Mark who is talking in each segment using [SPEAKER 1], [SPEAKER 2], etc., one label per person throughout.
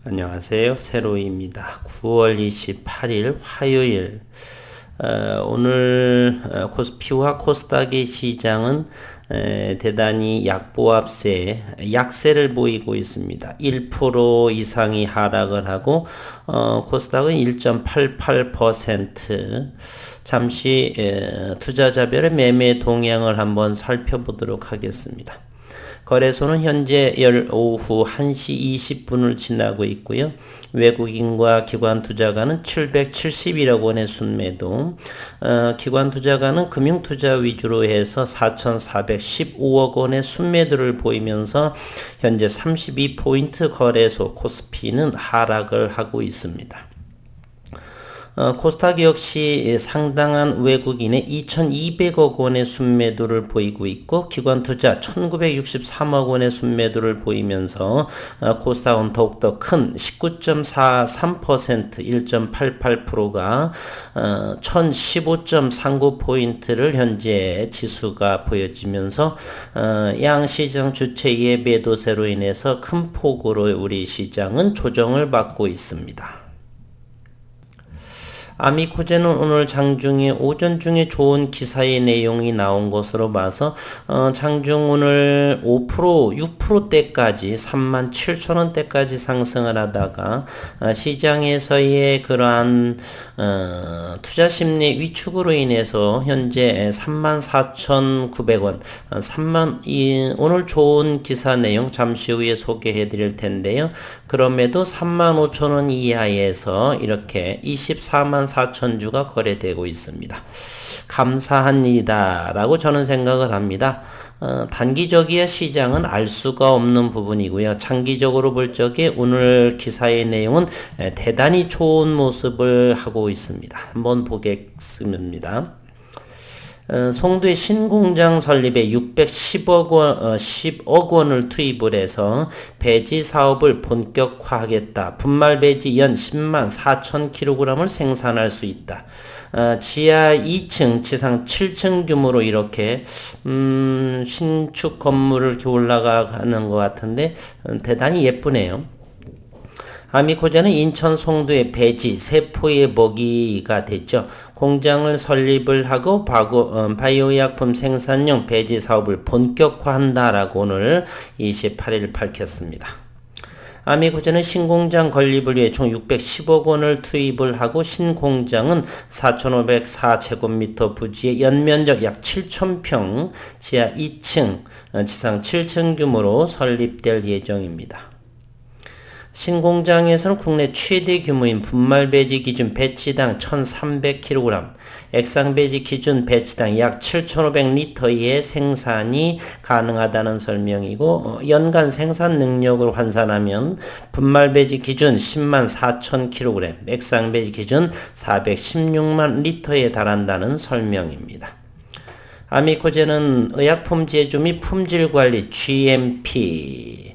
[SPEAKER 1] 안녕하세요. 세로이입니다. 9월 28일 화요일. 오늘 코스피와 코스닥의 시장은 대단히 약세를 보이고 있습니다. 1% 이상이 하락을 하고 코스닥은 1.88%. 잠시 투자자별의 매매 동향을 한번 살펴보도록 하겠습니다. 거래소는 현재 오후 1시 20분을 지나고 있고요. 외국인과 기관 투자가는 771억 원의 순매도, 기관 투자가는 금융투자 위주로 해서 4,415억 원의 순매도를 보이면서 현재 32포인트 거래소 코스피는 하락을 하고 있습니다. 코스닥 역시 상당한 외국인의 2,200억 원의 순매도를 보이고 있고 기관 투자 1,963억 원의 순매도를 보이면서 코스닥은 더욱더 큰 19.43% 1.88%가 1,015.39포인트를 현재 지수가 보여지면서 양시장 주체 예배도세로 인해서 큰 폭으로 우리 시장은 조정을 받고 있습니다. 아미코제는 오늘 장중에 오전 중에 좋은 기사의 내용이 나온 것으로 봐서 장중 오늘 5% 6%대까지 37,000원대까지 상승을 하다가 시장에서의 그러한 투자 심리 위축으로 인해서 현재 34,900원 오늘 좋은 기사 내용 잠시 후에 소개해 드릴 텐데요. 그럼에도 35,000원 이하에서 이렇게 244,000주가 거래되고 있습니다. 감사한 일이다 라고 저는 생각을 합니다. 단기적이야 시장은 알 수가 없는 부분이고요. 장기적으로 볼 적에 오늘 기사의 내용은 대단히 좋은 모습을 하고 있습니다. 한번 보겠습니다. 송도의 신공장 설립에 10억 원을 투입을 해서 배지 사업을 본격화하겠다. 분말 배지 연 10만 4천 kg을 생산할 수 있다. 지하 2층, 지상 7층 규모로 이렇게 신축 건물을 이렇게 올라가는 것 같은데 대단히 예쁘네요. 아미코제는 인천 송도의 배지, 세포의 먹이가 됐죠. 공장을 설립을 하고 바이오약품 생산용 배지 사업을 본격화한다라고 오늘 28일 밝혔습니다. 아미코제는 신공장 건립을 위해 총 610억 원을 투입을 하고 신공장은 4,504제곱미터 부지의 연면적 약 7,000평, 지하 2층, 지상 7층 규모로 설립될 예정입니다. 신공장에서는 국내 최대 규모인 분말배지 기준 배치당 1,300kg, 액상배지 기준 배치당 약 7,500리터의 생산이 가능하다는 설명이고 연간 생산 능력을 환산하면 분말배지 기준 10만 4천 kg, 액상배지 기준 416만 리터에 달한다는 설명입니다. 아미코제는 의약품 제조 및 품질 관리 GMP,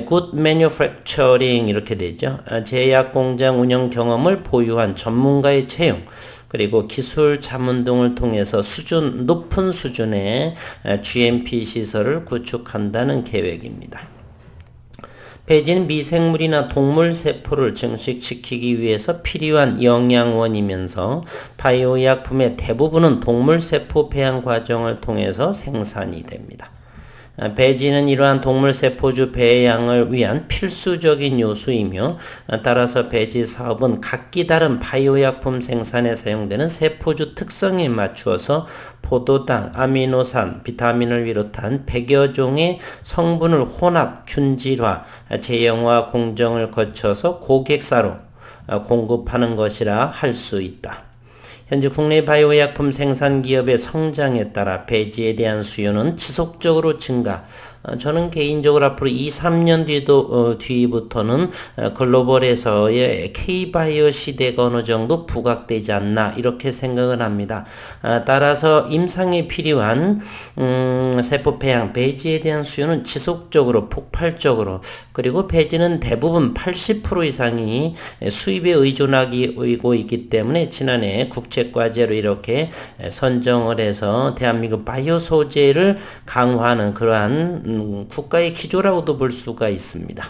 [SPEAKER 1] Good Manufacturing 이렇게 되죠. 제약 공장 운영 경험을 보유한 전문가의 채용 그리고 기술 자문 등을 통해서 높은 수준의 GMP 시설을 구축한다는 계획입니다. 배지는 미생물이나 동물 세포를 증식시키기 위해서 필요한 영양원이면서 바이오 약품의 대부분은 동물 세포 배양 과정을 통해서 생산이 됩니다. 배지는 이러한 동물세포주 배양을 위한 필수적인 요소이며 따라서 배지 사업은 각기 다른 바이오약품 생산에 사용되는 세포주 특성에 맞추어서 포도당, 아미노산, 비타민을 비롯한 100여 종의 성분을 혼합, 균질화, 제형화 공정을 거쳐서 고객사로 공급하는 것이라 할 수 있다. 현재 국내 바이오약품 생산 기업의 성장에 따라 배지에 대한 수요는 지속적으로 증가. 저는 개인적으로 앞으로 2-3년 뒤부터는 글로벌에서의 K바이오 시대가 어느 정도 부각되지 않나 이렇게 생각을 합니다. 따라서 임상에 필요한 세포 배양 배지에 대한 수요는 지속적으로 폭발적으로 그리고 배지는 대부분 80% 이상이 수입에 의존하고 있기 때문에 지난해 국책과제로 이렇게 선정을 해서 대한민국 바이오 소재를 강화하는 그러한 국가의 기조라고도 볼 수가 있습니다.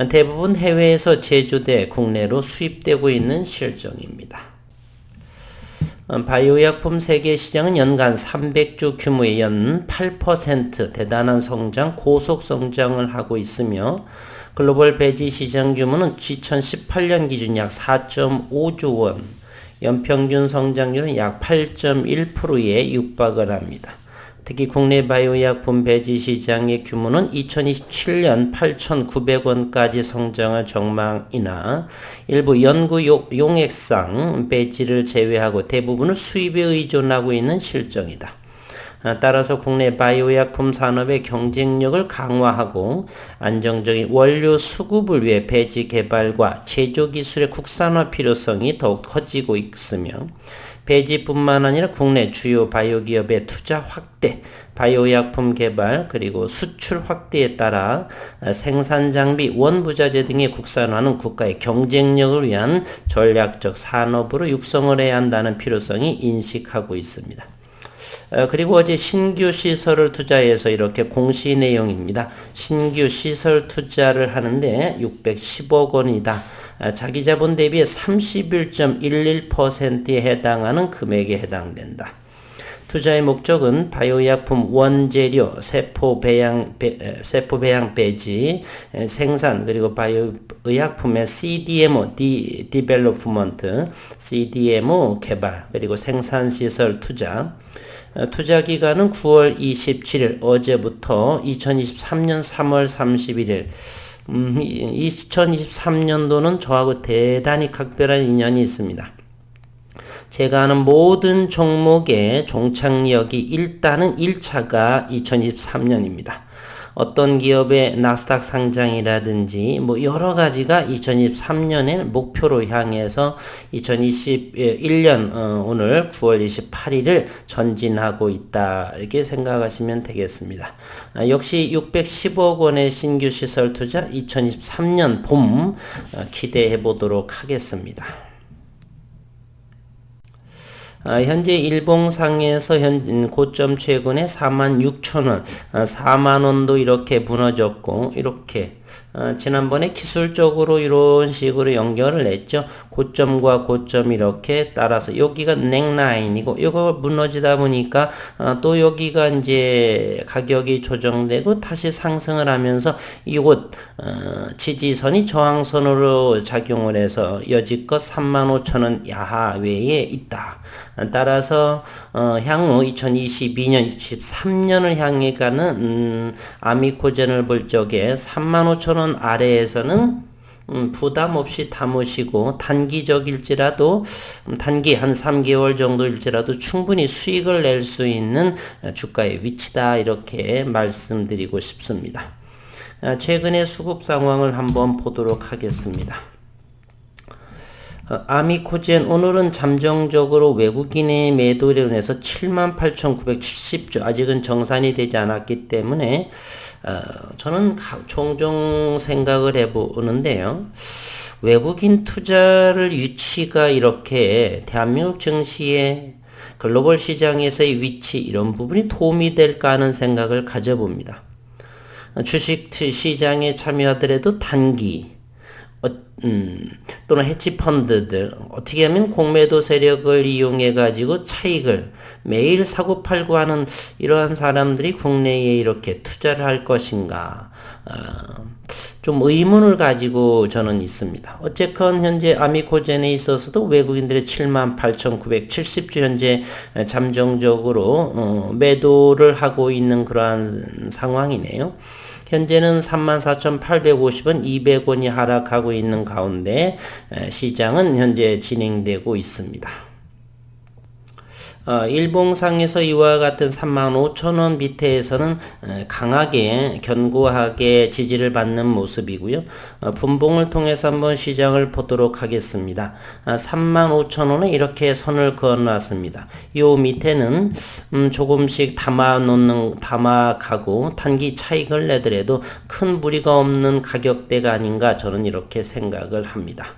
[SPEAKER 1] 대부분 해외에서 제조돼 국내로 수입되고 있는 실정입니다. 바이오약품 세계 시장은 연간 300조 규모의 연 8% 대단한 성장, 고속 성장을 하고 있으며 글로벌 배지 시장 규모는 2018년 기준 약 4.5조 원, 연평균 성장률은 약 8.1%에 육박을 합니다. 특히 국내 바이오약품 배지 시장의 규모는 2027년 8,900원까지 성장할 전망이나 일부 연구 용액상 배지를 제외하고 대부분을 수입에 의존하고 있는 실정이다. 따라서 국내 바이오약품 산업의 경쟁력을 강화하고 안정적인 원료 수급을 위해 배지 개발과 제조 기술의 국산화 필요성이 더욱 커지고 있으며 배지뿐만 아니라 국내 주요 바이오 기업의 투자 확대, 바이오약품 개발 그리고 수출 확대에 따라 생산 장비, 원부자재 등의 국산화는 국가의 경쟁력을 위한 전략적 산업으로 육성을 해야 한다는 필요성이 인식하고 있습니다. 그리고 어제 신규 시설을 투자해서 이렇게 공시 내용입니다. 신규 시설 투자를 하는데 610억 원이다. 자기 자본 대비 31.11%에 해당하는 금액에 해당된다. 투자의 목적은 바이오약품 원재료, 세포 배양 배지, 생산 그리고 바이오의약품의 CDMO, 디벨로프먼트, CDMO 개발 그리고 생산시설 투자. 투자 기간은 9월 27일 어제부터 2023년 3월 31일 2023년도는 저하고 대단히 각별한 인연이 있습니다. 제가 하는 모든 종목의 종착역이 일단은 1차가 2023년입니다. 어떤 기업의 나스닥 상장이라든지 뭐 여러 가지가 2023년을 목표로 향해서 2021년 오늘 9월 28일을 전진하고 있다 이렇게 생각하시면 되겠습니다. 역시 610억 원의 신규 시설 투자 2023년 봄 기대해 보도록 하겠습니다. 현재 일봉상에서 고점 최근에 46,000원, 4만원도 이렇게 무너졌고, 이렇게, 지난번에 기술적으로 이런 식으로 연결을 했죠. 고점과 고점 이렇게 따라서 여기가 넥라인이고, 이거 무너지다 보니까, 또 여기가 이제 가격이 조정되고 다시 상승을 하면서 이곳, 지지선이 저항선으로 작용을 해서 여지껏 35,000원 야하외에 있다. 따라서 향후 2022년, 23년을 향해 가는 아미코젠을 볼 적에 35,000원 아래에서는 부담 없이 담으시고 단기적일지라도 단기 한 3개월 정도일지라도 충분히 수익을 낼 수 있는 주가의 위치다 이렇게 말씀드리고 싶습니다. 최근의 수급 상황을 한번 보도록 하겠습니다. 아미코젠 오늘은 잠정적으로 외국인의 매도로 인해서 78,970주 아직은 정산이 되지 않았기 때문에 저는 종종 생각을 해보는데요. 외국인 투자를 유치가 이렇게 대한민국 증시의 글로벌 시장에서의 위치 이런 부분이 도움이 될까 하는 생각을 가져봅니다. 주식 시장에 참여하더라도 단기 또는 헤지펀드들 어떻게 하면 공매도 세력을 이용해 가지고 차익을 매일 사고 팔고 하는 이러한 사람들이 국내에 이렇게 투자를 할 것인가 좀 의문을 가지고 저는 있습니다. 어쨌건 현재 아미코젠에 있어서도 외국인들의 78,970주 현재 잠정적으로 매도를 하고 있는 그러한 상황이네요. 현재는 34,850원, 200원이 하락하고 있는 가운데 시장은 현재 진행되고 있습니다. 일봉상에서 이와 같은 35,000원 밑에에서는 강하게 견고하게 지지를 받는 모습이고요. 분봉을 통해서 한번 시장을 보도록 하겠습니다. 35,000원에 이렇게 선을 그어놨습니다. 요 밑에는 조금씩 담아가고 단기 차익을 내더라도 큰 무리가 없는 가격대가 아닌가 저는 이렇게 생각을 합니다.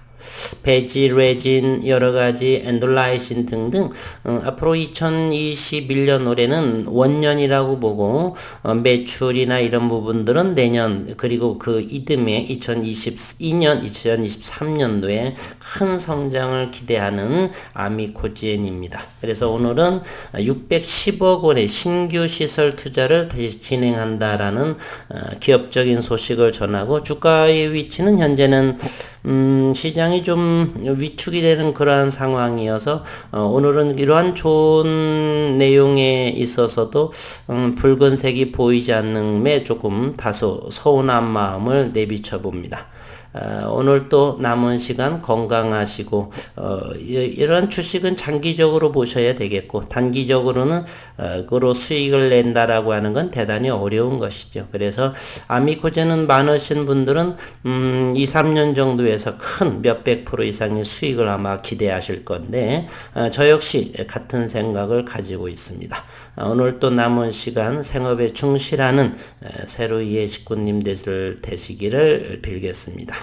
[SPEAKER 1] 배지, 레진, 여러 가지 엔돌라이신 등등 앞으로 2021년 올해는 원년이라고 보고 매출이나 이런 부분들은 내년 그리고 그 이듬해 2022년, 2023년도에 큰 성장을 기대하는 아미코지엔입니다. 그래서 오늘은 610억 원의 신규 시설 투자를 다시 진행한다라는 기업적인 소식을 전하고 주가의 위치는 현재는 시장이 좀 위축이 되는 그러한 상황이어서 오늘은 이러한 좋은 내용에 있어서도 붉은색이 보이지 않는 매 조금 다소 서운한 마음을 내비쳐 봅니다. 오늘 또 남은 시간 건강하시고 이런 주식은 장기적으로 보셔야 되겠고 단기적으로는 그로 수익을 낸다라고 하는 건 대단히 어려운 것이죠. 그래서 아미코젠은 많으신 분들은 2, 3년 정도에서 큰 몇백 프로 이상의 수익을 아마 기대하실 건데 저 역시 같은 생각을 가지고 있습니다. 오늘 또 남은 시간 생업에 충실하는 새로이의 식구님 되시기를 빌겠습니다.